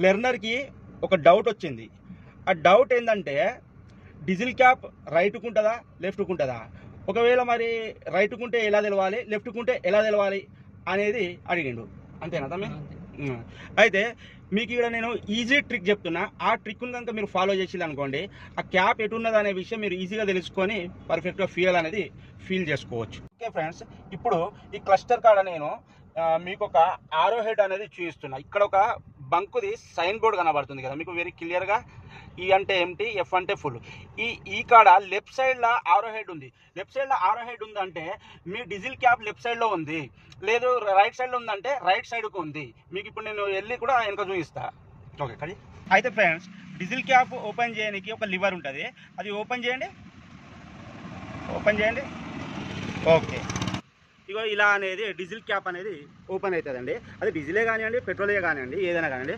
లెర్నర్కి ఒక డౌట్ వచ్చింది. ఆ డౌట్ ఏంటంటే డీజిల్ క్యాప్ రైట్కు ఉంటుందా లెఫ్ట్కు ఉంటుందా, ఒకవేళ మరి రైట్కు ఉంటే ఎలా తెలవాలి, లెఫ్ట్కు ఉంటే ఎలా తెలవాలి అనేది అడిగిండు. అంతేనా తమ్మి? అయితే మీకు ఇక్కడ నేను ఈజీ ట్రిక్ చెప్తున్నా. ఆ ట్రిక్ను కనుక మీరు ఫాలో చేసి అనుకోండి, ఆ క్యాప్ ఎటు ఉన్నది అనే విషయం మీరు ఈజీగా తెలుసుకొని పర్ఫెక్ట్గా ఫీల్ చేసుకోవచ్చు. ఓకే ఫ్రెండ్స్, ఇప్పుడు ఈ క్లస్టర్ కాడ నేను మీకు ఒక ఆరో హెడ్ అనేది చూపిస్తున్నా. ఇక్కడ ఒక బంకుది సైన్ బోర్డ్ కనబడుతుంది కదా మీకు వెరీ క్లియర్గా. ఈ అంటే ఎంటీ, ఎఫ్ అంటే ఫుల్. ఈ కాడ లెఫ్ట్ సైడ్లో ఆరో హెడ్ ఉంది. లెఫ్ట్ సైడ్లో ఆరో హెడ్ ఉందంటే మీ డీజిల్ క్యాప్ లెఫ్ట్ సైడ్లో ఉంది, లేదు రైట్ సైడ్లో ఉందంటే రైట్ సైడ్కు ఉంది. మీకు ఇప్పుడు నేను వెళ్ళి కూడా వెనక చూపిస్తా. ఓకే కడి. అయితే ఫ్రెండ్స్, డీజిల్ క్యాప్ ఓపెన్ చేయడానికి ఒక లివర్ ఉంటుంది, అది ఓపెన్ చేయండి. ఓకే, ఇగో ఇలా అనేది డీజిల్ క్యాప్ అనేది ఓపెన్ అవుతుందండి. అది డీజిలే కానివ్వండి, పెట్రోలే కానివ్వండి, ఏదైనా కానివ్వండి.